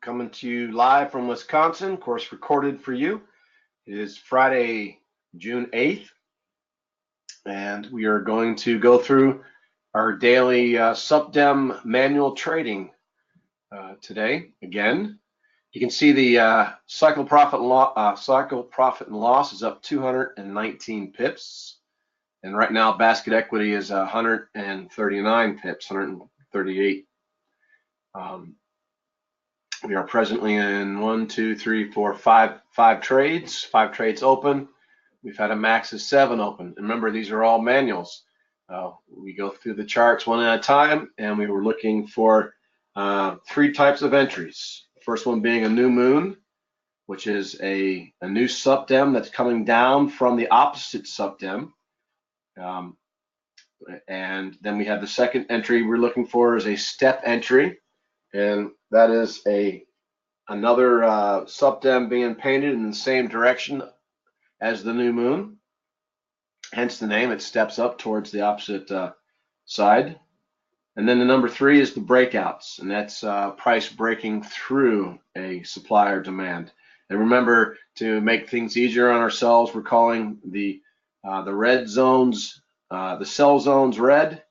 coming to you live from Wisconsin, of course, recorded for you. It is Friday, June 8th, and we are going to go through our daily SupDem manual trading today. Again, you can see the cycle profit and loss is up 219 pips, and right now basket equity is 139 pips, 138. We are presently in five trades open. We've had a max of 7 open. And remember, these are all manuals. We go through the charts one at a time, and we were looking for 3 types of entries. The first one being a new moon, which is a new SupDem that's coming down from the opposite SupDem. And then we have the second entry we're looking for is a step entry, and that is another SupDem being painted in the same direction as the new moon, hence the name. It steps up towards the opposite side. And then the number 3 is the breakouts, and that's price breaking through a supply or demand. And remember, to make things easier on ourselves, we're calling the red zones, the sell zones red,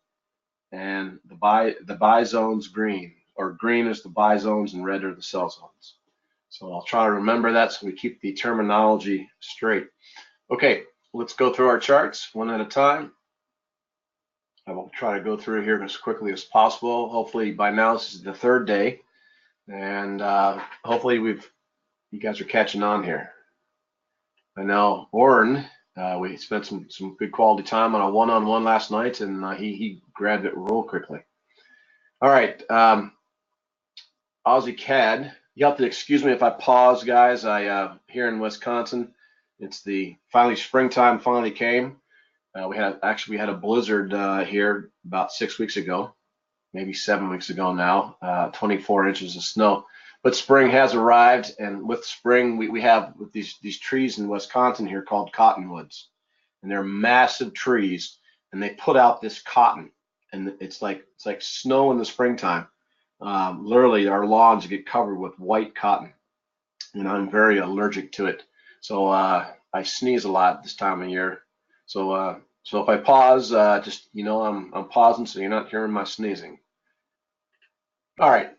and the buy zones green, or green is the buy zones and red are the sell zones. So I'll try to remember that so we keep the terminology straight. Okay, let's go through our charts one at a time. I will try to go through here as quickly as possible. Hopefully by now this is the 3rd day, and hopefully you guys are catching on here. I know Oren, we spent some good quality time on a one-on-one last night, and he grabbed it real quickly. All right, Aussie CAD. You have to excuse me if I pause, guys. Here in Wisconsin, it's springtime finally came. We had a blizzard here about 6 weeks ago, maybe 7 weeks ago now, 24 inches of snow. But spring has arrived, and with spring, we have these trees in Wisconsin here called cottonwoods, and they're massive trees, and they put out this cotton, and it's like snow in the springtime. Literally, our lawns get covered with white cotton, and I'm very allergic to it. So I sneeze a lot this time of year. So if I pause, just I'm pausing so you're not hearing my sneezing. All right.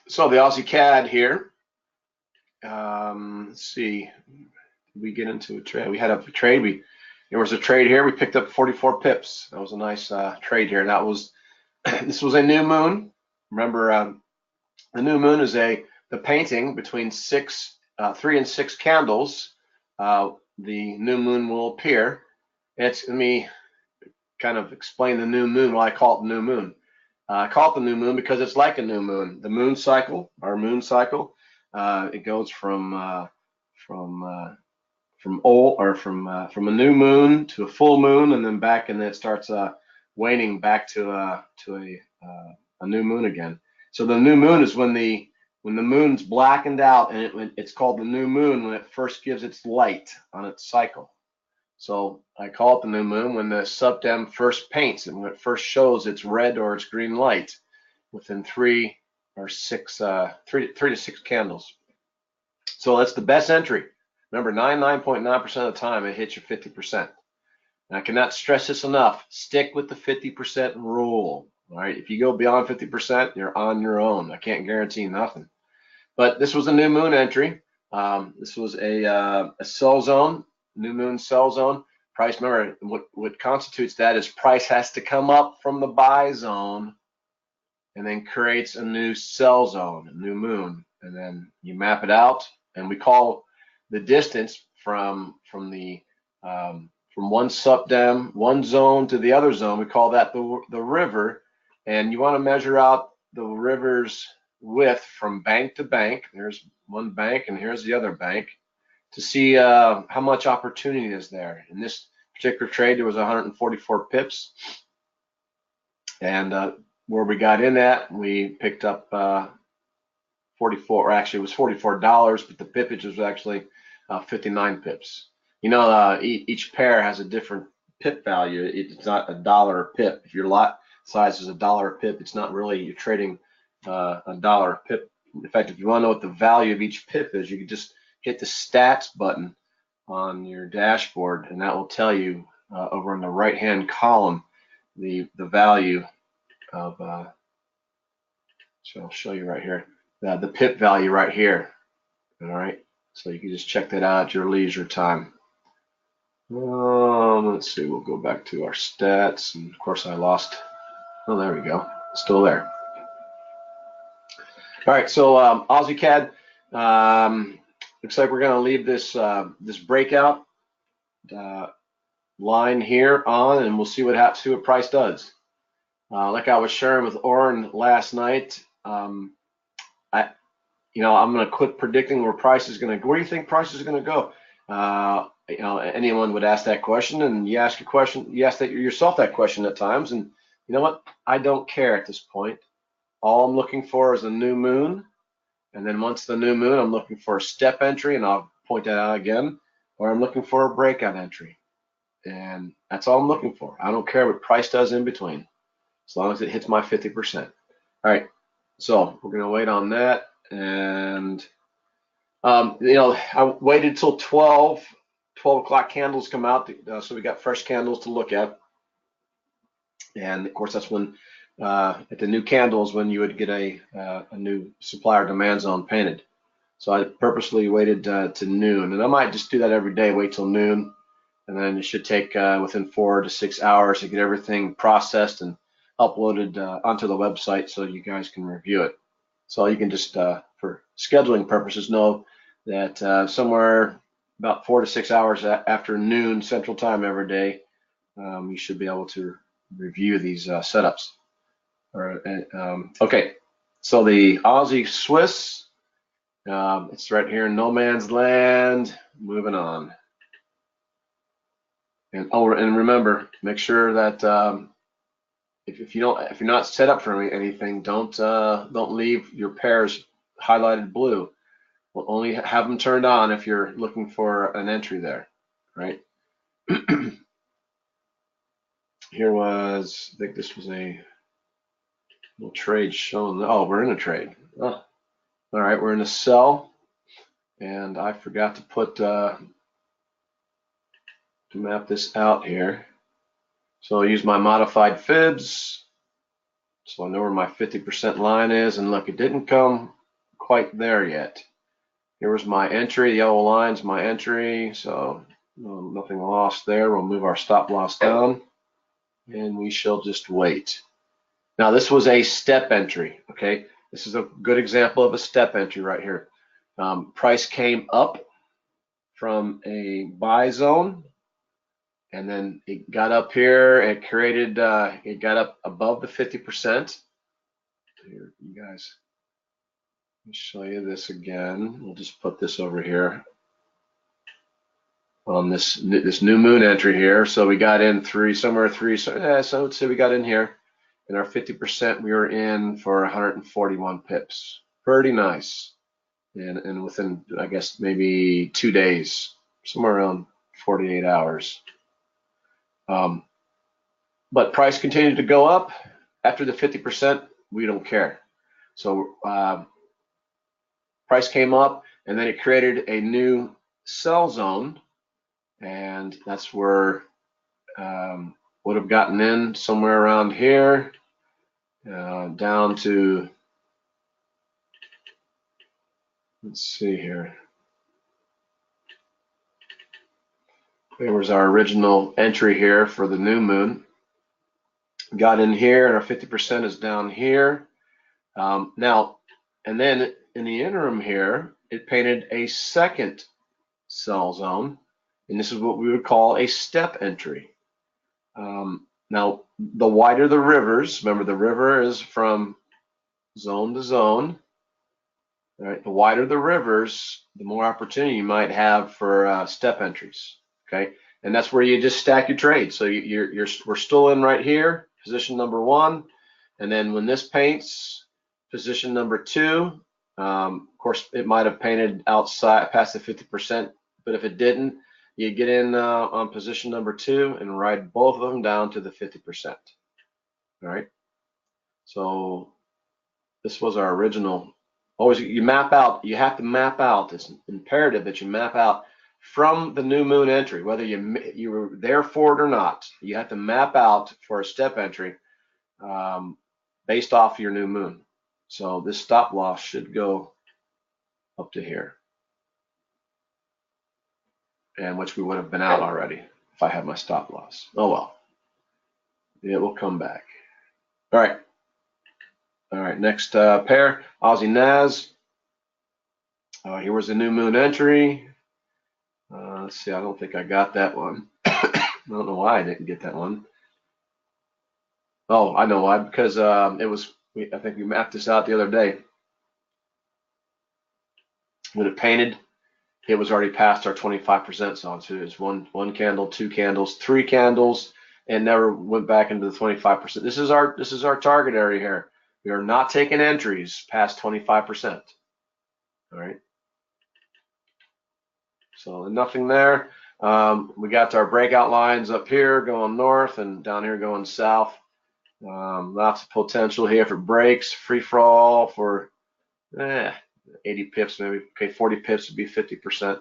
So the Aussie CAD here. Let's see. Did we get into a trade? We had a trade. There was a trade here. We picked up 44 pips. That was a nice trade here. And that was this was a new moon. Remember, the new moon is the painting between 3 and 6 candles. The new moon will appear. Let me kind of explain the new moon. Why I call it the new moon. I call it the new moon because it's like a new moon. The moon cycle, our moon cycle, it goes from a new moon to a full moon, and then back, and then it starts waning back to a new moon again. So the new moon is when the moon's blackened out, and it's called the new moon when it first gives its light on its cycle. So I call it the new moon when the SupDem first paints, and when it first shows its red or its green light within 3 to 6 candles. So that's the best entry. Remember, 99.9% of the time it hits your 50%. And I cannot stress this enough. Stick with the 50% rule. All right, if you go beyond 50%, you're on your own. I can't guarantee nothing. But this was a new moon entry. This was a sell zone. New moon sell zone. Price, remember, what constitutes that is price has to come up from the buy zone and then creates a new sell zone, a new moon, and then you map it out, and we call the distance from one SupDem, one zone to the other zone, we call that the river, and you want to measure out the river's width from bank to bank. There's one bank and here's the other bank, to see how much opportunity is there. In this particular trade, there was 144 pips, and where we got in at, we picked up 44, or actually it was $44, but the pippage was actually 59 pips. Each pair has a different pip value. It's not $1 a pip. If your lot size is $1 a pip, it's not really, you're trading $1 a pip In fact, if you want to know what the value of each pip is, you can just hit the stats button on your dashboard, and that will tell you over in the right-hand column the value of. So I'll show you right here the pip value right here. All right, so you can just check that out at your leisure time. Let's see. We'll go back to our stats, and of course I lost. Oh, there we go. Still there. All right, so Aussie CAD. Looks like we're going to leave this this breakout line here on, and we'll see what price does. Like I was sharing with Oren last night, I'm going to quit predicting where price is going to go. Where do you think price is going to go? Anyone would ask that question, and you ask yourself that question at times, and you know what? I don't care at this point. All I'm looking for is a new moon, and then once the new moon, I'm looking for a step entry, and I'll point that out again, or I'm looking for a breakout entry, and that's all I'm looking for. I don't care what price does in between, as long as it hits my 50%. All right, so we're gonna wait on that, and I waited till 12 o'clock candles come out, so we got fresh candles to look at, and of course that's when at the new candles when you would get a new supplier demand zone painted. So I purposely waited to noon, and I might just do that every day, wait till noon, and then it should take within 4 to 6 hours to get everything processed and uploaded onto the website so you guys can review it. So you can just, for scheduling purposes, know that somewhere about 4 to 6 hours after noon Central Time every day, you should be able to review these setups. Okay, so the Aussie Swiss, it's right here in no man's land. Moving on, and remember, make sure that if you're not set up for anything, don't leave your pairs highlighted blue. We'll only have them turned on if you're looking for an entry there, right? Here was, I think this was a little trade shown. Oh, we're in a trade. Oh, all right, we're in a sell, and I forgot to put to map this out here. So I'll use my modified fibs, so I know where my 50% line is. And look, it didn't come quite there yet. Here was my entry. The yellow line's my entry, so nothing lost there. We'll move our stop loss down, and we shall just wait. Now this was a step entry, okay? This is a good example of a step entry right here. Price came up from a buy zone, and then it got up here. It created, it got up above the 50%. Here, you guys, let me show you this again. We'll just put this over here on this new moon entry here. So we got in somewhere three. So I would say we got in here. And our 50%, we were in for 141 pips. Pretty nice. And within, I guess, maybe 2 days, somewhere around 48 hours. But price continued to go up. After the 50%, we don't care. So price came up, and then it created a new sell zone. And that's where would have gotten in somewhere around here, down to, let's see here. There was our original entry here for the new moon. Got in here, and our 50% is down here. Now, and then in the interim here, it painted a second sell zone, and this is what we would call a step entry. Now, the wider the rivers, remember the river is from zone to zone. All right, the wider the rivers, the more opportunity you might have for step entries. Okay, and that's where you just stack your trade. So we're still in right here, position number 1, and then when this paints, position number 2. Of course, it might have painted outside past the 50%, but if it didn't, you get in on position number 2 and ride both of them down to the 50%. All right. So this was our original Always, you map out. You have to map out. It's imperative that you map out from the new moon entry, whether you were there for it or not. You have to map out for a step entry based off your new moon. So this stop loss should go up to here, and which we would have been out already if I had my stop loss. Oh well, it will come back. All right. All right, next pair, Aussie NAS. Here was the new moon entry. Let's see, I don't think I got that one. I don't know why I didn't get that one. Oh, I know why, because it was, I think we mapped this out the other day. When it painted, it was already past our 25% zone. So it was one candle, 2 candles, 3 candles, and never went back into the 25%. This is our target area here. We are not taking entries past 25%. All right. So nothing there. We got our breakout lines up here going north and down here going south. Lots of potential here for breaks, free for all for 80 pips maybe. Okay, 40 pips would be 50%.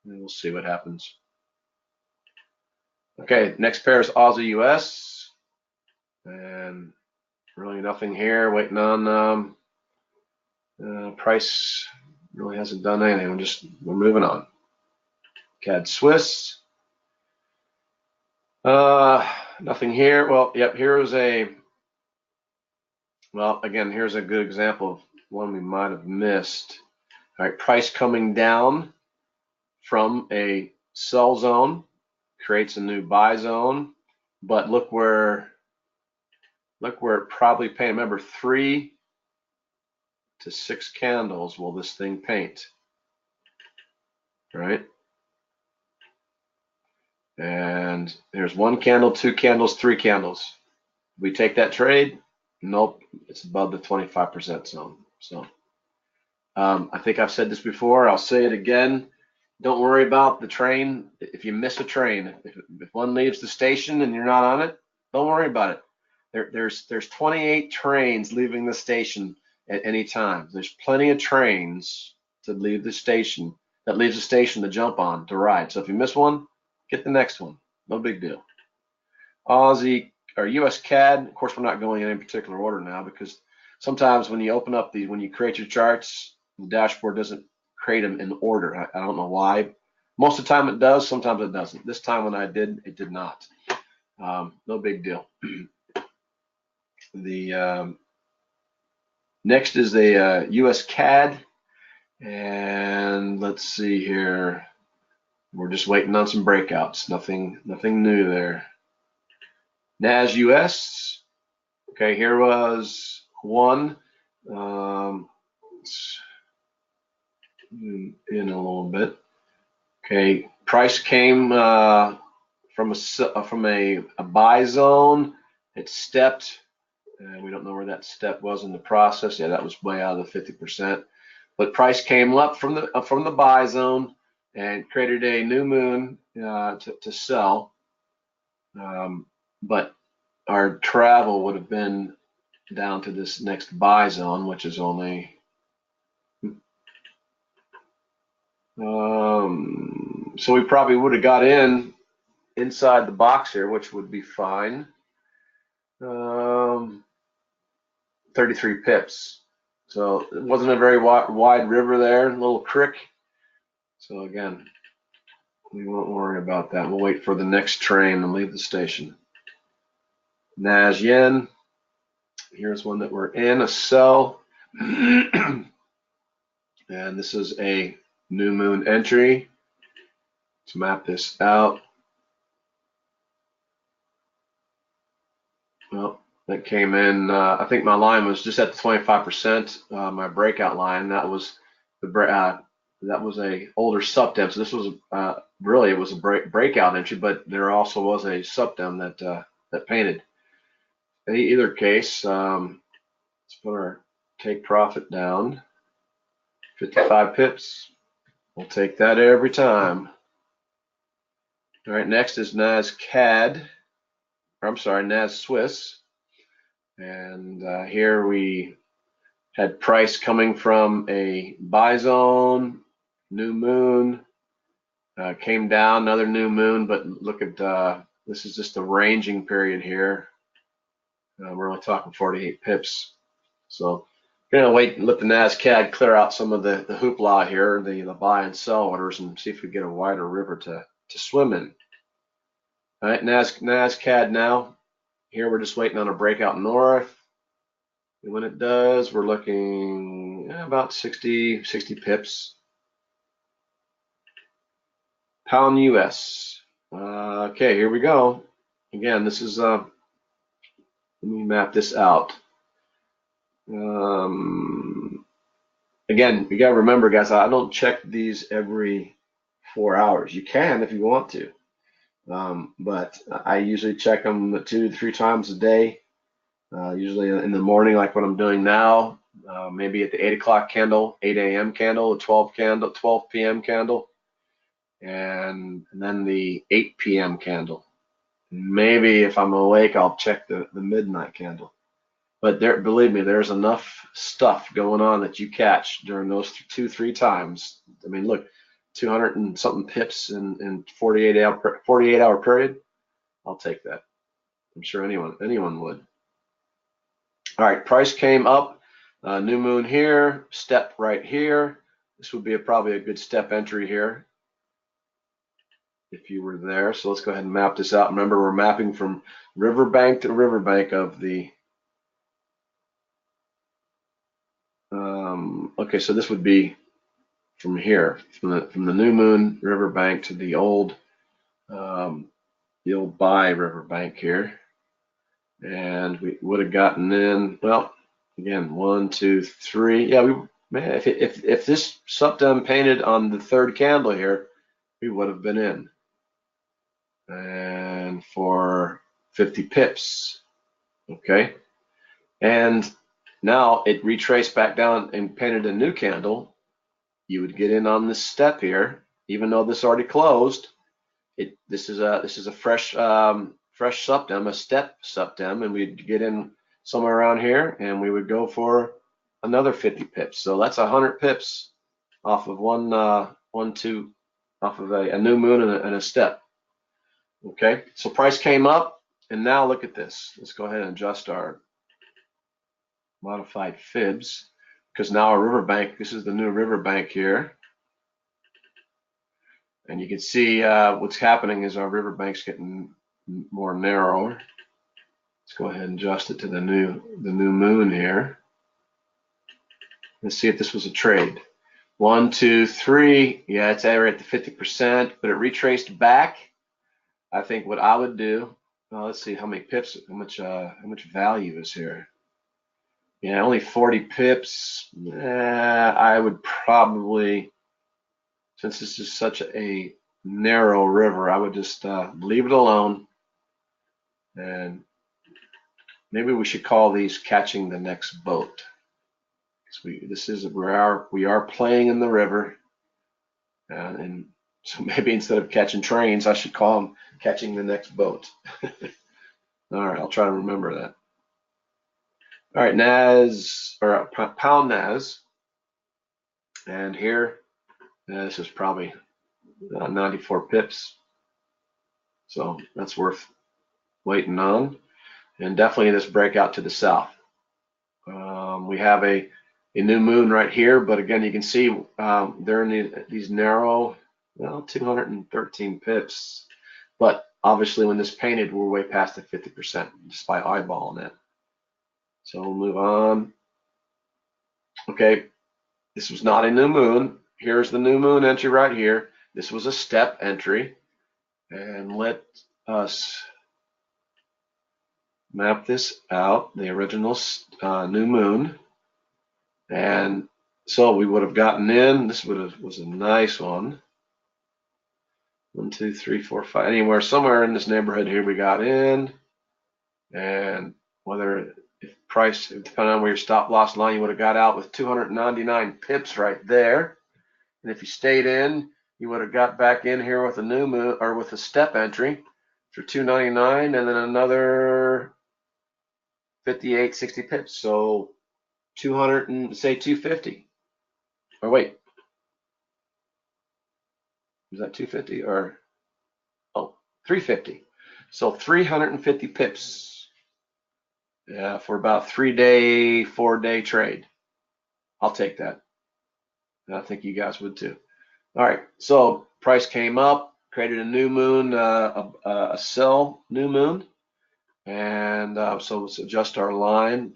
And we'll see what happens. Okay, next pair is Aussie US. And really nothing here. Waiting on price. Really hasn't done anything. We're moving on. CAD Swiss. Nothing here. Well, yep, here's again, here's a good example of one we might have missed. All right, price coming down from a sell zone, creates a new buy zone, but look where it probably painted. Remember, 3 to 6 candles will this thing paint, right? And there's 1 candle, 2 candles, 3 candles. We take that trade? Nope, it's above the 25% zone. So I think I've said this before. I'll say it again. Don't worry about the train. If you miss a train, if one leaves the station and you're not on it, don't worry about it. There's 28 trains leaving the station at any time. There's plenty of trains to leave the station, that leaves the station to jump on, to ride. So if you miss one, get the next one. No big deal. Aussie or US CAD, of course, we're not going in any particular order now, because sometimes when you open up when you create your charts, the dashboard doesn't create them in order. I don't know why. Most of the time it does, sometimes it doesn't. This time when I did, it did not. No big deal. The next is a US CAD, and let's see here. We're just waiting on some breakouts. Nothing new there. NAS US. Okay, here was one. In a little bit. Okay, price came from a buy zone. It stepped, and we don't know where that step was in the process. Yeah, that was way out of the 50%. But price came up from the buy zone and created a new moon to sell. But our travel would have been down to this next buy zone, which is only so we probably would have got inside the box here, which would be fine. 33 pips. So it wasn't a very wide river there, a little creek. So again, we won't worry about that. We'll wait for the next train and leave the station. NAS Yen. Here's one that we're in, a sell. And this is a new moon entry. Let's map this out. Well, that came in, I think my line was just at the 25%, my breakout line. That was a older subdem. So this was really, it was a breakout entry, but there also was a subdem that painted. In either case, let's put our take profit down. 55 pips. We'll take that every time. All right, next is NAS CAD. Or I'm sorry, NAS Swiss. And here we Had price coming from a buy zone, new moon, came down, another new moon, but look at this is just a ranging period here. We're only talking 48 pips. So we're gonna wait and let the NASCAD clear out some of the hoopla here, the buy and sell orders, and see if we get a wider river to swim in. All right, NASCAD now. Here we're just waiting on a breakout north. And when it does, we're looking about 60 pips. Pound US. Okay, here we go. Again, this is let me map this out. Again, you gotta remember, guys, I don't check these every 4 hours. You can if you want to, but I usually check them 2 to 3 times a day. Usually in the morning, like what I'm doing now. Maybe at the 8 o'clock candle, 8 a.m. candle, a 12 p.m. candle, and then the 8 p.m. candle. Maybe if I'm awake, I'll check the midnight candle. But there, believe me, there's enough stuff going on that you catch during those 2-3 times. I mean, look, 200 and something pips in 48 hour period. I'll take that. I'm sure anyone would. All right, price came up. New moon here, step right here. This would be probably a good step entry here if you were there. So let's go ahead and map this out. Remember, we're mapping from riverbank to riverbank of the okay, so this would be from here, from the new moon riverbank to the old buy riverbank here, and we would have gotten in. Well, again, 1, 2, 3. Yeah, if this subdom painted on the third candle here, we would have been in, and for 50 pips. Okay, and now it retraced back down and painted a new candle. You would get in on this step here, even though this already closed. This is a fresh subdem, a step subdem, and we'd get in somewhere around here, and we would go for another 50 pips. So that's 100 pips off of off of a new moon and a step. Okay, so price came up, and now look at this. Let's go ahead and adjust our modified fibs, because now our riverbank, this is the new riverbank here. And you can see what's happening is our riverbank's getting more narrow. Let's go ahead and adjust it to the new moon here. Let's see if this was a trade. 1, 2, 3. Yeah, it's right at the 50%, but it retraced back. I think what I would do. Well, let's see how many pips, how much value is here. Yeah, only 40 pips. I would probably, since this is such a narrow river, I would just leave it alone, and maybe we should call these catching the next boat. We are playing in the river, and so maybe instead of catching trains, I should call them catching the next boat. All right, I'll try to remember that. All right, NAS or pound NAS, and here this is probably 94 pips, so that's worth waiting on, and definitely this breakout to the south. We have a new moon right here, but again, you can see they're in these narrow, well, 213 pips, but obviously when this painted, we're way past the 50% just by eyeballing it. So we'll move on. Okay, this was not a new moon. Here's the new moon entry right here. This was a step entry, and let us map this out, the original new moon. And so we would have gotten in. This was a nice one. 1, 2, 3, 4, 5. Anywhere, somewhere in this neighborhood here, we got in. And if price, depending on where your stop loss line, you would have got out with 299 pips right there. And if you stayed in, you would have got back in here with a new moon or with a step entry for 299, and then another 58, 60 pips. So 200 and say 250. Or wait, is that 250 or 350? So 350 pips. Yeah, for about 3-day, 4-day trade. I'll take that. And I think you guys would too. All right, so price came up, created a new moon, a sell new moon, and so let's adjust our line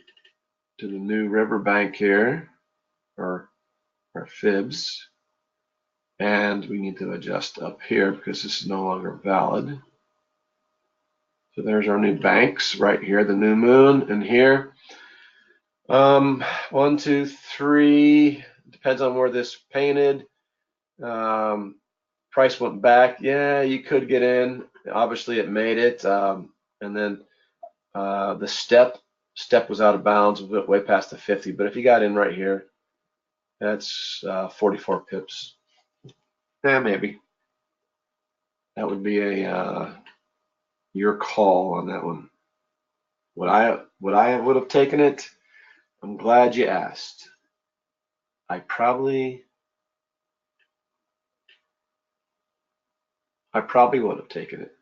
to the new riverbank here, or our fibs, and we need to adjust up here because this is no longer valid. So there's our new banks right here, the new moon, and here. 1, 2, 3. Depends on where this painted. Price went back. Yeah, you could get in. Obviously, it made it. And then the step was out of bounds, way past the 50. But if you got in right here, that's 44 pips. Yeah, maybe. That would be a your call on that one. Would I would have taken it? I'm glad you asked. I probably would have taken it.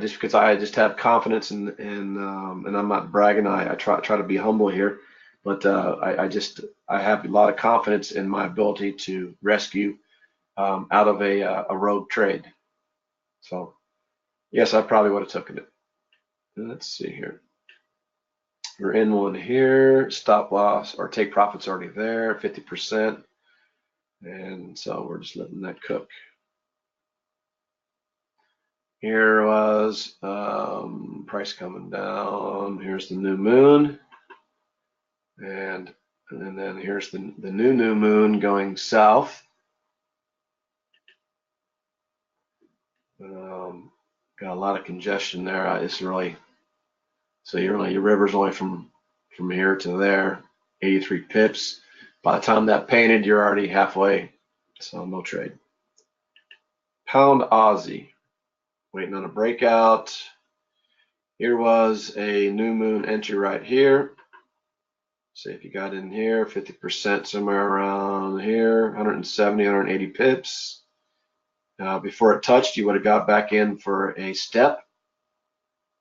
Just because I just have confidence and I'm not bragging. I try to be humble here, but I have a lot of confidence in my ability to rescue out of a rogue trade. So yes, I probably would have taken it. Let's see here. We're in one here. Stop loss or take profits already there, 50%, and so we're just letting that cook. Here was price coming down. Here's the new moon, and then here's the new moon going south. Got a lot of congestion there. It's really so your river's only from here to there, 83 pips. By the time that painted, you're already halfway, so no trade. Pound Aussie, waiting on a breakout. Here was a new moon entry right here. See if you got in here, 50%, somewhere around here, 170, 180 pips. Before it touched, you would have got back in for a step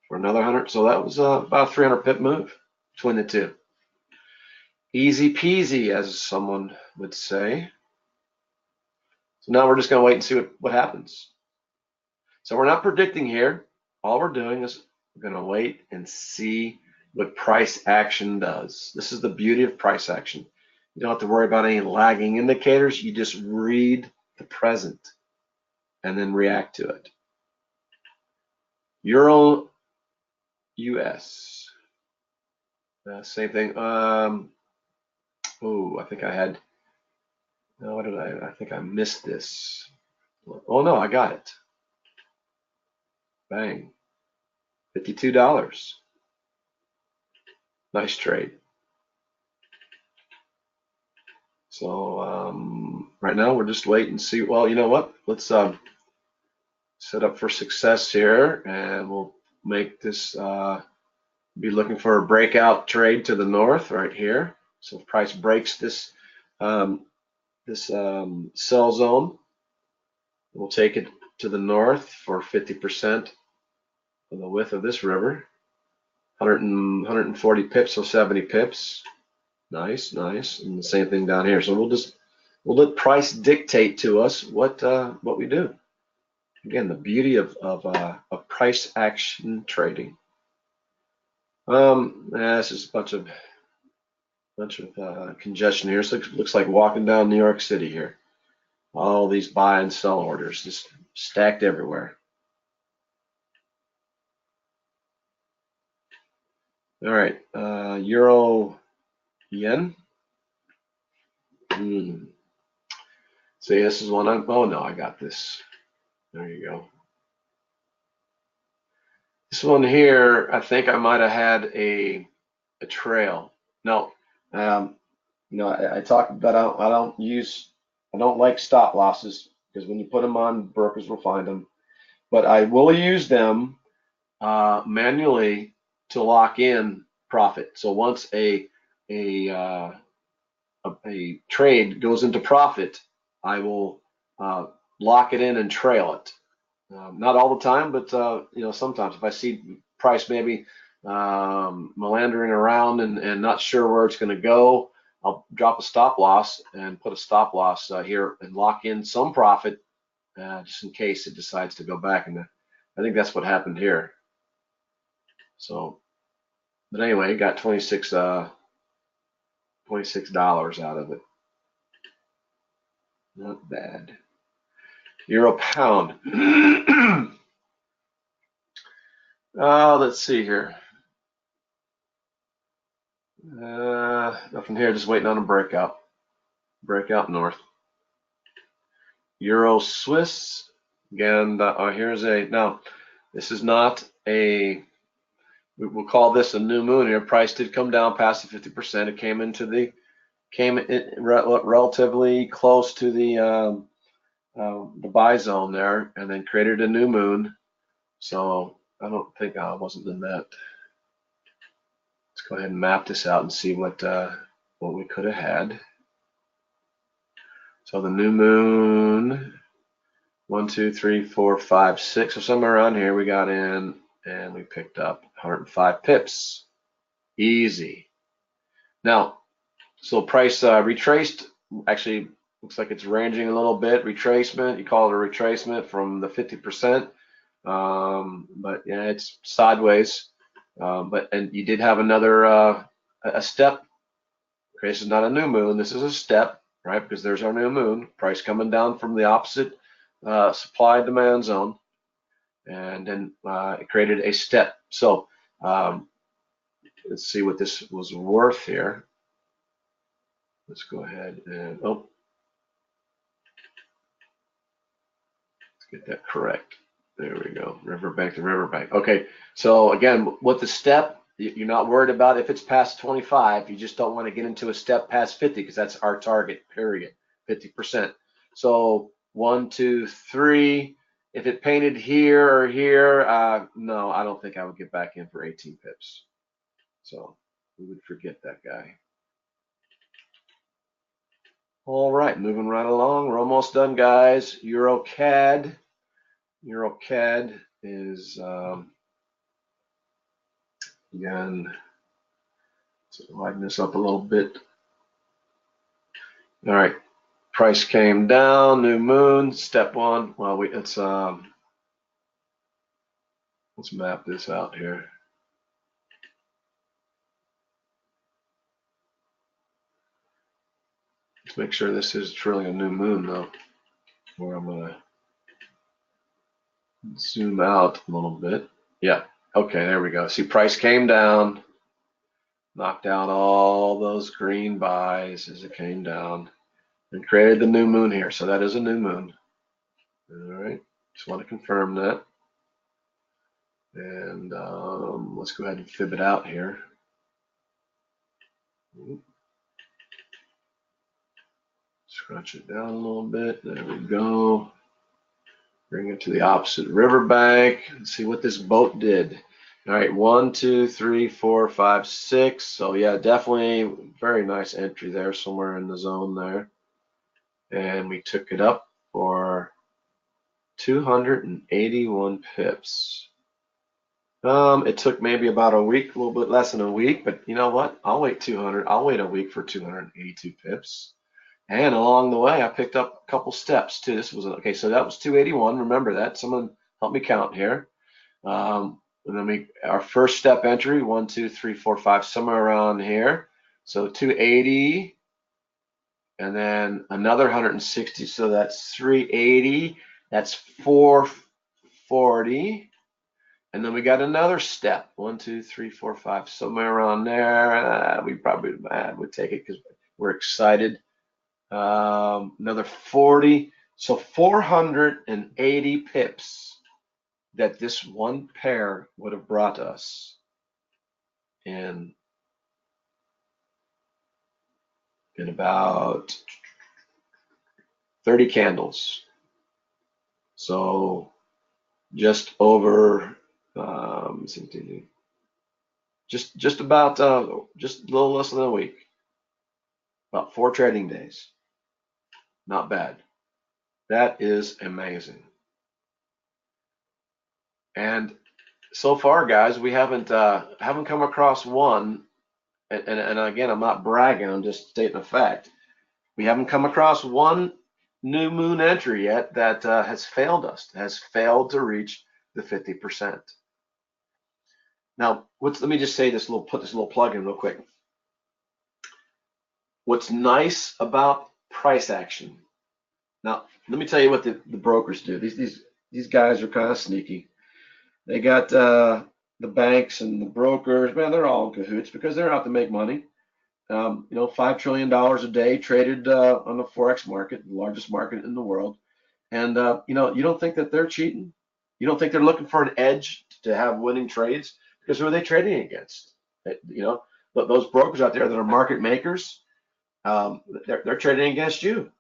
for another 100. So that was about a 300 pip move between the two. Easy peasy, as someone would say. So now we're just going to wait and see what happens. So we're not predicting here. All we're doing is we're going to wait and see what price action does. This is the beauty of price action. You don't have to worry about any lagging indicators. You just read the present and then react to it. Euro US. Same thing. Oh, I think I had. No, what did I think I missed this. Oh no, I got it. Bang. $52. Nice trade. So right now we're just waiting and see. Well, you know what? Let's set up for success here, and we'll make this be looking for a breakout trade to the north right here. So if price breaks this sell zone, we'll take it to the north for 50% of the width of this river. 140 pips, so 70 pips. Nice, nice. And the same thing down here. So we'll let price dictate to us what we do. Again, the beauty of price action trading. This is a bunch of congestion here. So it looks like walking down New York City here. All these buy and sell orders just stacked everywhere. All right, Euro Yen. See, this is one oh no, I got this. There you go. This one here, I think I might have had a trail. No, I talked about I don't like stop losses because when you put them on, brokers will find them. But I will use them manually to lock in profit. So once a a trade goes into profit, I will lock it in and trail it. Not all the time, but sometimes if I see price maybe meandering around and not sure where it's going to go, I'll drop a stop loss and put a stop loss here and lock in some profit just in case it decides to go back. And I think that's what happened here. So, but anyway, got $26 out of it. Not bad. Euro pound. Let's see here. Nothing here, just waiting on a breakout. Breakout north. Euro Swiss. Again, here's now, this is not we'll call this a new moon here. Price did come down past the 50%. It came in relatively close to the buy zone there, and then created a new moon. So I don't think I wasn't in that. Let's go ahead and map this out and see what we could have had. So the new moon, 1, 2, 3, 4, 5, 6, or somewhere around here we got in and we picked up 105 pips. Easy. Now, so price retraced. Actually, looks like it's ranging a little bit. Retracement, you call it a retracement from the 50%. But yeah, it's sideways. And you did have another a step. Okay, this is not a new moon. This is a step, right? Because there's our new moon. Price coming down from the opposite supply demand zone, and then it created a step. So let's see what this was worth here. Let's go ahead and let's get that correct. There we go. Riverbank to riverbank. Okay, so again, with the step, you're not worried about if it's past 25. You just don't want to get into a step past 50 because that's our target, period, 50%. So 1, 2, 3. If it painted here or here, no, I don't think I would get back in for 18 pips. So we would forget that guy. All right, moving right along. We're almost done, guys. Euro CAD. Euro CAD is again, let's lighten this up a little bit. All right, price came down, new moon, step one. Well, let's map this out here. Let's make sure this is truly a new moon though, where I'm gonna zoom out a little bit. Yeah, okay, there we go. See, price came down, knocked out all those green buys as it came down, and created the new moon here. So that is a new moon. All right, just want to confirm that. And let's go ahead and fib it out here. Scrunch it down a little bit. There we go. Bring it to the opposite riverbank. Let's see what this boat did. All right, 1, 2, 3, 4, 5, 6. So yeah, definitely very nice entry there, somewhere in the zone there. And we took it up for 281 pips. It took maybe about a week, a little bit less than a week, but you know what? I'll wait a week for 282 pips. And along the way, I picked up a couple steps too. This was okay, so that was 281. Remember that. Someone help me count here. And then our first step entry, 1, 2, 3, 4, 5, somewhere around here. So 280, and then another 160. So that's 380. That's 440. And then we got another step, 1, 2, 3, 4, 5, somewhere around there. We probably would take it because we're excited. Another 40, so 480 pips that this one pair would have brought us in about 30 candles. So just over just about just a little less than a week, about 4 trading days. Not bad. That is amazing. And so far, guys, we haven't come across one. And again, I'm not bragging. I'm just stating a fact. We haven't come across one new moon entry yet that has failed us, has failed to reach the 50%. Now, let me just say this put this little plug in real quick. What's nice about price action? Now, let me tell you what the brokers do. These guys are kind of sneaky. They got the banks and the brokers, man, they're all in cahoots because they're out to make money. $5 trillion a day traded on the Forex market, the largest market in the world. And, you don't think that they're cheating? You don't think they're looking for an edge to have winning trades? Because who are they trading against? But those brokers out there that are market makers, they're trading against you.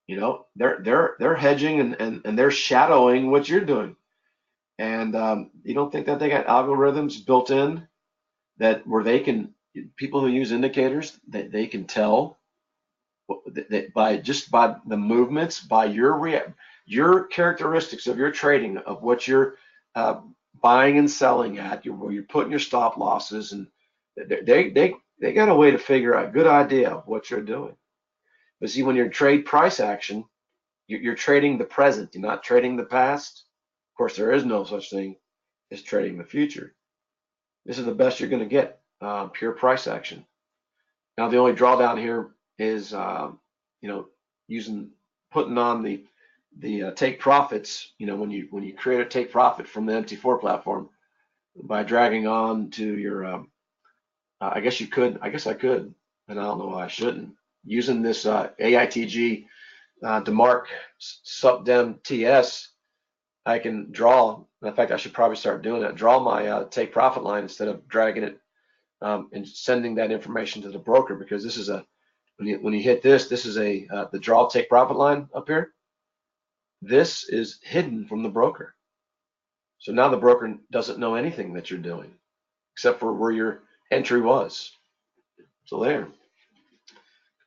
They're hedging and they're shadowing what you're doing. And you don't think that they got algorithms built in where people who use indicators, that they can tell that by the movements, by your characteristics of your trading, of what you're buying and selling at, where you're putting your stop losses, and they got a way to figure out a good idea of what you're doing. But see, when you're trade price action, you're trading the present. You're not trading the past. Of course, there is no such thing as trading the future. This is the best you're going to get, pure price action. Now, the only drawdown here is, putting on the take profits. When you create a take profit from the MT4 platform by dragging on to your, I guess you could, I guess I could, and I don't know why I shouldn't, using this Aitg DeMark SupDem TS, I can draw. In fact, I should probably start doing that. Draw my take profit line instead of dragging it and sending that information to the broker, because this is when you hit this is the draw take profit line up here. This is hidden from the broker. So now the broker doesn't know anything that you're doing except for where your entry was. So there.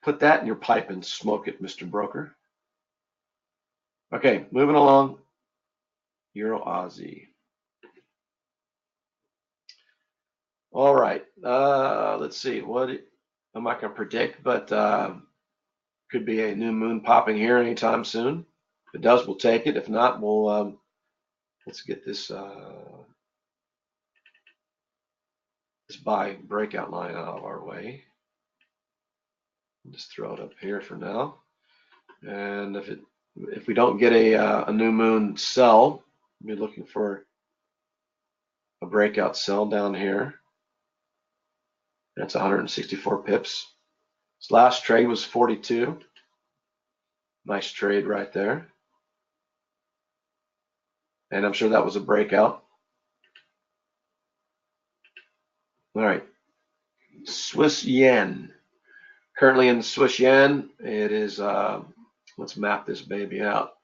Put that in your pipe and smoke it, Mr. Broker. Okay, moving along. Euro Aussie. All right. Let's see. What I'm not going to predict, but could be a new moon popping here anytime soon. If it does, we'll take it. If not, we'll let's get this this buy breakout line out of our way. Just throw it up here for now. And if we don't get a new moon sell, we'll be looking for a breakout sell down here. That's 164 pips. This last trade was 42. Nice trade right there. And I'm sure that was a breakout. All right. Swiss yen. Currently in the Swiss yen, it is, let's map this baby out.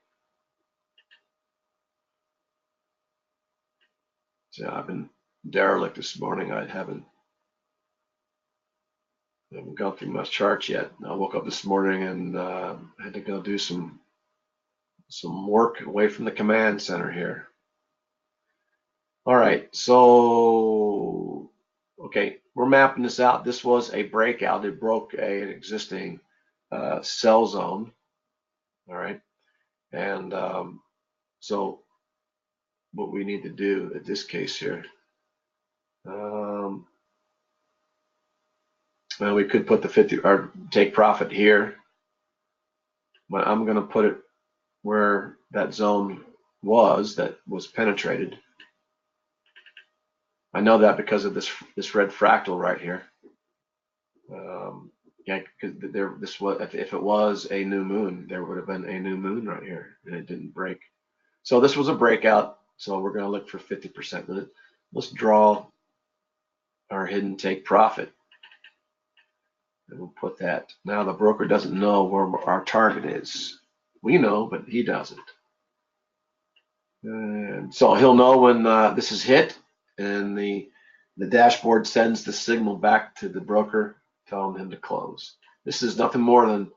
So I've been derelict this morning. I haven't gone through my charts yet. I woke up this morning and had to go do some work away from the command center here. All right, so okay, we're mapping this out. This was a breakout. It broke an existing sell zone. All right, and so what we need to do in this case here, well, we could put the 50 or take profit here, but I'm going to put it where that zone that was penetrated. I know that because of this red fractal right here. Yeah, because this was, if it was a new moon, there would have been a new moon right here, and it didn't break. So this was a breakout. So we're going to look for 50%. Let's draw our hidden take profit, and we'll put that. Now the broker doesn't know where our target is. We know, but he doesn't. And so he'll know when this is hit, and the the dashboard sends the signal back to the broker telling him to close. This is nothing more than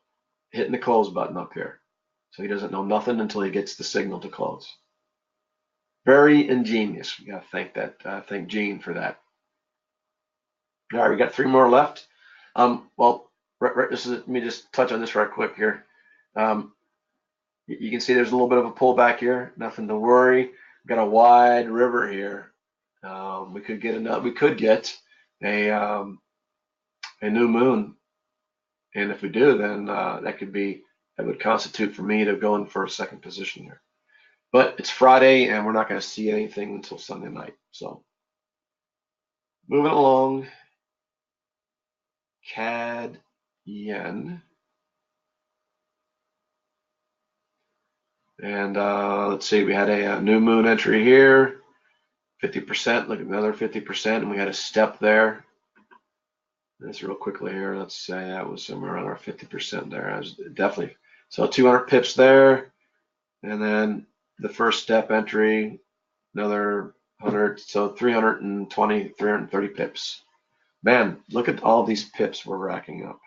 hitting the close button up here. So he doesn't know nothing until he gets the signal to close. Very ingenious. We got to thank Gene for that. All right, we got 3 more left. Well, let me just touch on this right quick here. You can see there's a little bit of a pullback here. Nothing to worry. We've got a wide river here. We could get a new moon, and if we do, then that would constitute for me to go in for a second position here. But it's Friday, and we're not going to see anything until Sunday night. So moving along, CAD yen. And let's see, we had a new moon entry here, 50%, look at another 50%, and we had a step there. That's real quickly here. Let's say that was somewhere around our 50% there. I was definitely, so 200 pips there. And then the first step entry, another 100, so 320, 330 pips. Man, look at all these pips we're racking up.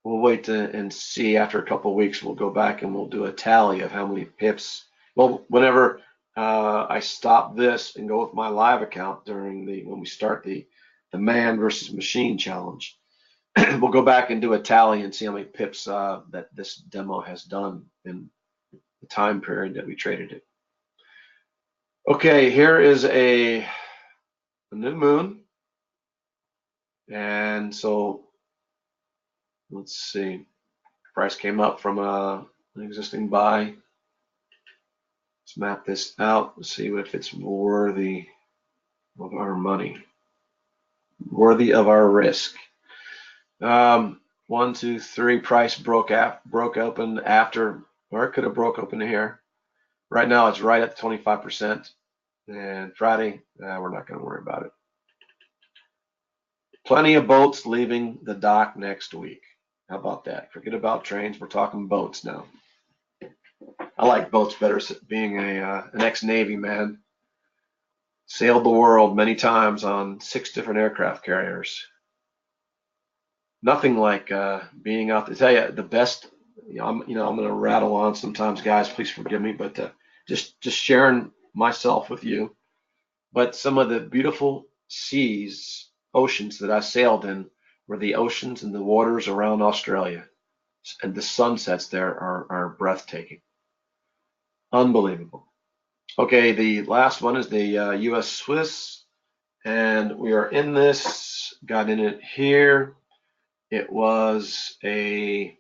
We'll wait and see after a couple of weeks. We'll go back and we'll do a tally of how many pips. Well, whenever I stop this and go with my live account when we start the man versus machine challenge, we'll go back and do a tally and see how many pips that this demo has done in the time period that we traded it. Okay, here is a new moon, and so let's see. Price came up from an existing buy. Let's map this out. Let's see if it's worthy of our money, worthy of our risk. 1, 2, 3. Price broke open after, or it could have broke open here. Right now, it's right at 25%. And Friday, we're not going to worry about it. Plenty of boats leaving the dock next week. How about that? Forget about trains. We're talking boats now. I like boats better, being an ex-Navy man. Sailed the world many times on 6 different aircraft carriers. Nothing like being out there. I tell you, the best. I'm going to rattle on sometimes, guys. Please forgive me, but just sharing myself with you. But some of the beautiful oceans that I sailed in were the oceans and the waters around Australia, and the sunsets there are breathtaking, unbelievable. Okay, the last one is the U.S. Swiss, and we are in this. Got in it here. It was a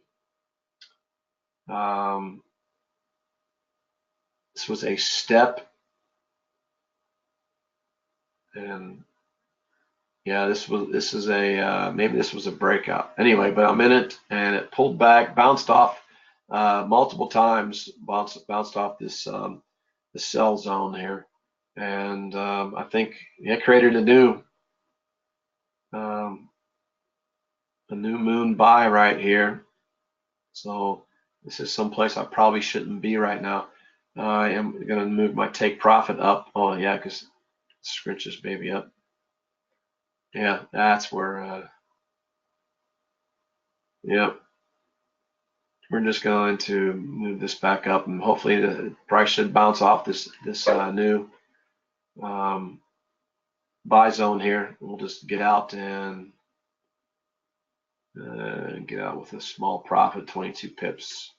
this was a step, and yeah, this is a maybe this was a breakout. Anyway, but I'm in it, and it pulled back, bounced off multiple times, bounced off this the sell zone here, and I think it created a new moon buy right here. So this is someplace I probably shouldn't be right now. I am going to move my take profit up. Oh yeah, because scrunch this baby up. Yeah, that's where. Yep. We're just going to move this back up, and hopefully the price should bounce off this new buy zone here. We'll just get out and get out with a small profit, 22 pips.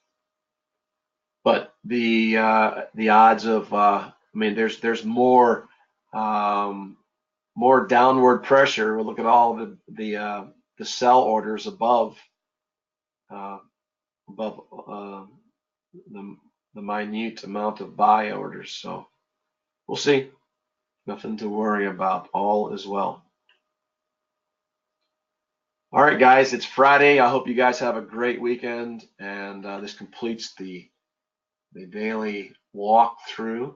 But the odds of I mean, there's more downward pressure. We'll look at all the sell orders above the minute amount of buy orders. So we'll see. Nothing to worry about. All is well. All right, guys, it's Friday. I hope you guys have a great weekend, and this completes the daily walkthrough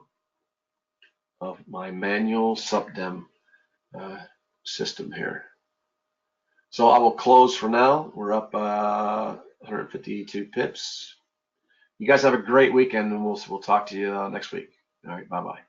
of my manual subdem system here. So I will close for now. We're up 152 pips. You guys have a great weekend, and we'll talk to you next week. All right, bye-bye.